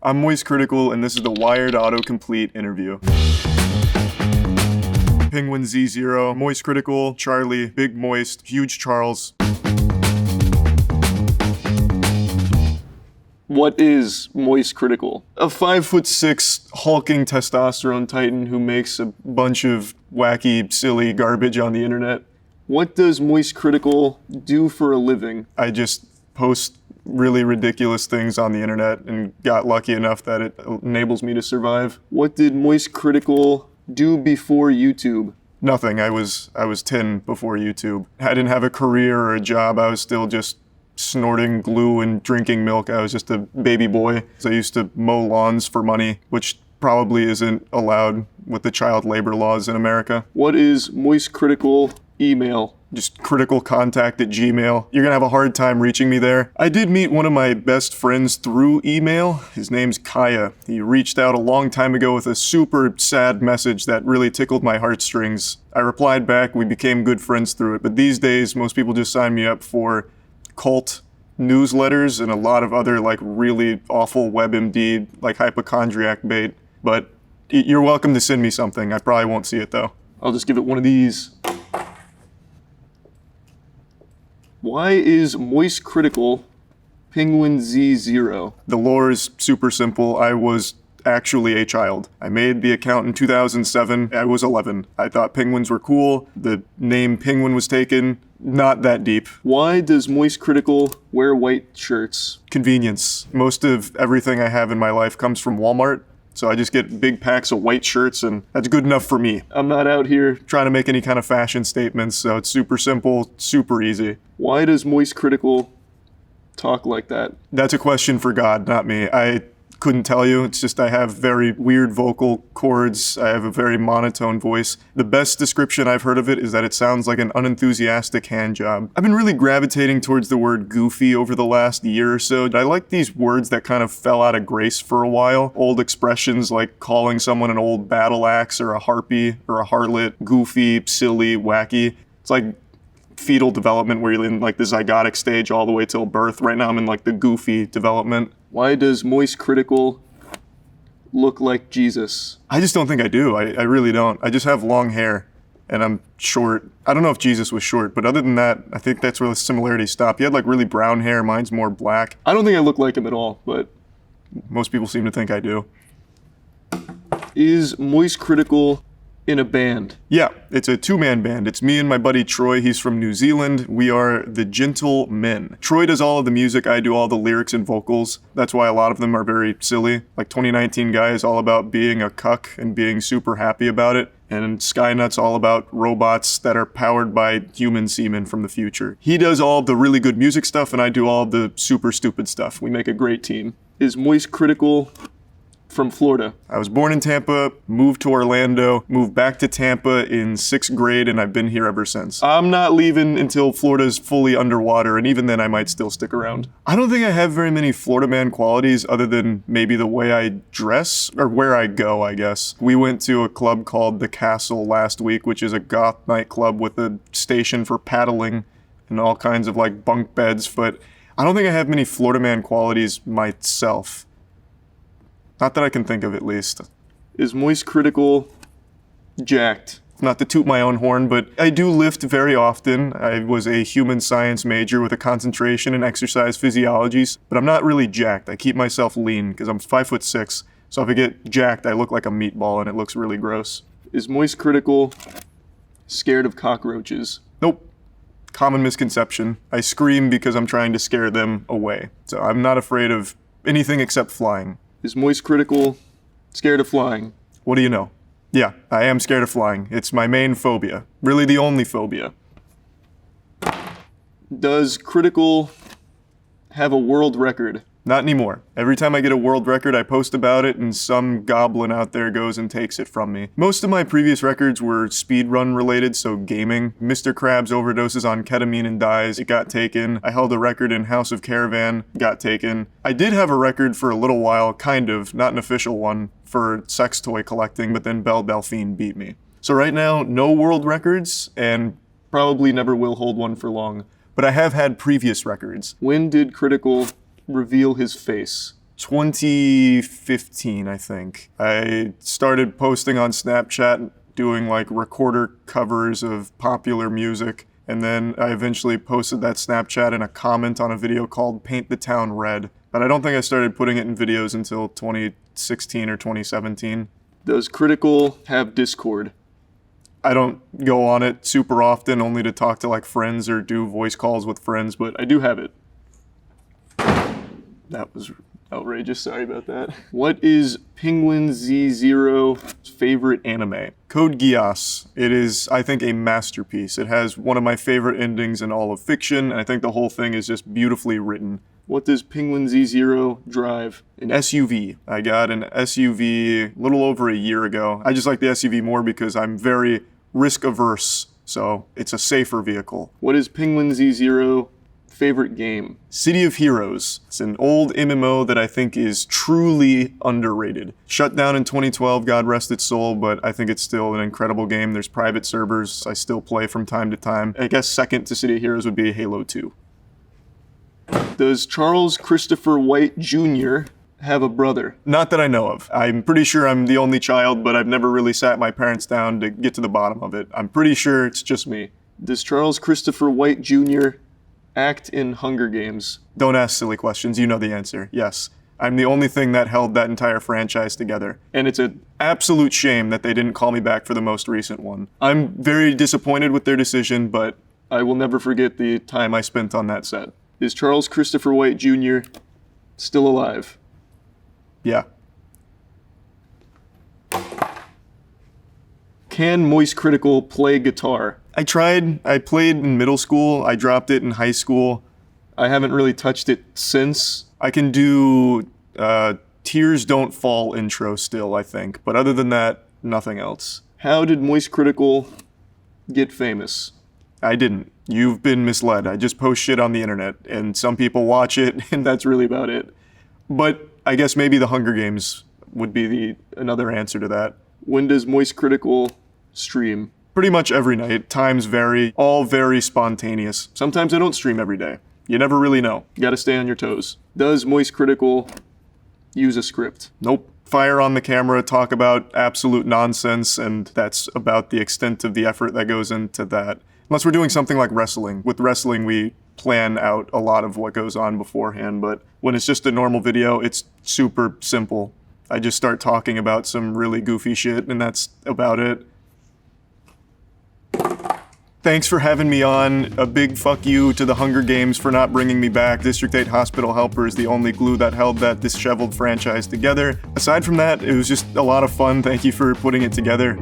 I'm MoistCr1TiKaL, and this is the Wired Autocomplete interview. Penguin Z0, MoistCr1TiKaL, Charlie, Big Moist, Huge Charles. What is MoistCr1TiKaL? A 5'6" hulking testosterone titan who makes a bunch of wacky, silly garbage on the internet. What does MoistCr1TiKaL do for a living? I just post really ridiculous things on the internet and got lucky enough that it enables me to survive. What did MoistCr1TiKaL do before YouTube? Nothing. I was 10 before YouTube. I didn't have a career or a job. I was still just snorting glue and drinking milk. I was just a baby boy. So I used to mow lawns for money, which probably isn't allowed with the child labor laws in America. What is MoistCr1TiKaL email? Just criticalcontact@gmail. You're gonna have a hard time reaching me there. I did meet one of my best friends through email. His name's Kaya. He reached out a long time ago with a super sad message that really tickled my heartstrings. I replied back, we became good friends through it, but these days most people just sign me up for cult newsletters and a lot of other like really awful WebMD, like hypochondriac bait. But you're welcome to send me something. I probably won't see it though. I'll just give it one of these. Why is MoistCr1TiKaL Penguin Z0? The lore is super simple. I was actually a child. I made the account in 2007. I was 11. I thought penguins were cool. The name Penguin was taken. Not that deep. Why does MoistCr1TiKaL wear white shirts? Convenience. Most of everything I have in my life comes from Walmart. So I just get big packs of white shirts and that's good enough for me. I'm not out here trying to make any kind of fashion statements, so it's super simple, super easy. Why does MoistCr1TiKaL talk like that? That's a question for God, not me. I couldn't tell you. It's just I have very weird vocal cords. I have a very monotone voice. The best description I've heard of it is that it sounds like an unenthusiastic hand job. I've been really gravitating towards the word goofy over the last year or so. I like these words that kind of fell out of grace for a while. Old expressions like calling someone an old battle axe or a harpy or a harlot, goofy, silly, wacky. It's like fetal development where you're in like the zygotic stage all the way till birth. Right now I'm in like the goofy development. Why does MoistCr1TiKaL look like Jesus? I just don't think I do. I really don't. I just have long hair and I'm short. I don't know if Jesus was short, but other than that, I think that's where the similarities stop. He had like really brown hair. Mine's more black. I don't think I look like him at all, but most people seem to think I do. Is MoistCr1TiKaL in a band? Yeah, it's a two-man band. It's me and my buddy Troy. He's from New Zealand. We are the Gentle Men. Troy does all of the music. I do all the lyrics and vocals. That's why a lot of them are very silly. Like 2019 Guy is all about being a cuck and being super happy about it. And Skynut's all about robots that are powered by human semen from the future. He does all the really good music stuff and I do all the super stupid stuff. We make a great team. Is MoistCr1TiKaL from Florida? I was born in Tampa, moved to Orlando, moved back to Tampa in 6th grade, and I've been here ever since. I'm not leaving until Florida's fully underwater, and even then I might still stick around. I don't think I have very many Florida man qualities other than maybe the way I dress, or where I go, I guess. We went to a club called The Castle last week, which is a goth nightclub with a station for paddling and all kinds of like bunk beds, but I don't think I have many Florida man qualities myself. Not that I can think of, at least. Is MoistCr1TiKaL jacked? Not to toot my own horn, but I do lift very often. I was a human science major with a concentration in exercise physiologies, but I'm not really jacked. I keep myself lean because I'm 5'6", so if I get jacked, I look like a meatball and it looks really gross. Is MoistCr1TiKaL scared of cockroaches? Nope. Common misconception. I scream because I'm trying to scare them away. So I'm not afraid of anything except flying. Is MoistCr1TiKaL scared of flying? What do you know? Yeah, I am scared of flying. It's my main phobia. Really the only phobia. Does CR1TiKaL have a world record? Not anymore. Every time I get a world record, I post about it and some goblin out there goes and takes it from me. Most of my previous records were speedrun related, so gaming. Mr. Krabs overdoses on ketamine and dies. It got taken. I held a record in House of Caravan. Got taken. I did have a record for a little while, kind of, not an official one, for sex toy collecting, but then Belle Delphine beat me. So right now, no world records, and probably never will hold one for long. But I have had previous records. When did CR1TiKaL reveal his face? 2015, I think. I started posting on Snapchat, doing like recorder covers of popular music. And then I eventually posted that Snapchat in a comment on a video called Paint the Town Red. But I don't think I started putting it in videos until 2016 or 2017. Does Critical have Discord? I don't go on it super often, only to talk to like friends or do voice calls with friends, but I do have it. That was outrageous, sorry about that. What is Penguin Z0's favorite anime? Code Geass. It is, I think, a masterpiece. It has one of my favorite endings in all of fiction, and I think the whole thing is just beautifully written. What does Penguin Z0 drive? An SUV. I got an SUV a little over a year ago. I just like the SUV more because I'm very risk averse, so it's a safer vehicle. What is Penguin Z0 favorite game? City of Heroes. It's an old MMO that I think is truly underrated. Shut down in 2012, God rest its soul, but I think it's still an incredible game. There's private servers I still play from time to time. I guess second to City of Heroes would be Halo 2. Does Charles Christopher White Jr. have a brother? Not that I know of. I'm pretty sure I'm the only child, but I've never really sat my parents down to get to the bottom of it. I'm pretty sure it's just me. Does Charles Christopher White Jr. act in Hunger Games? Don't ask silly questions, you know the answer. Yes. I'm the only thing that held that entire franchise together. And it's an absolute shame that they didn't call me back for the most recent one. I'm very disappointed with their decision, but I will never forget the time I spent on that set. Is Charles Christopher White Jr. still alive? Yeah. Can MoistCr1TiKaL play guitar? I tried. I played in middle school. I dropped it in high school. I haven't really touched it since. I can do Tears Don't Fall intro still, I think. But other than that, nothing else. How did MoistCr1TiKaL get famous? I didn't. You've been misled. I just post shit on the internet, and some people watch it, and that's really about it. But I guess maybe the Hunger Games would be another answer to that. When does MoistCr1TiKaL stream? Pretty much every night. Times vary. All very spontaneous. Sometimes I don't stream every day. You never really know. You gotta stay on your toes. Does MoistCr1TiKaL use a script? Nope. Fire on the camera, talk about absolute nonsense, and that's about the extent of the effort that goes into that. Unless we're doing something like wrestling. With wrestling, we plan out a lot of what goes on beforehand, but when it's just a normal video, it's super simple. I just start talking about some really goofy shit, and that's about it. Thanks for having me on. A big fuck you to the Hunger Games for not bringing me back. District 8 Hospital Helper is the only glue that held that disheveled franchise together. Aside from that, it was just a lot of fun. Thank you for putting it together.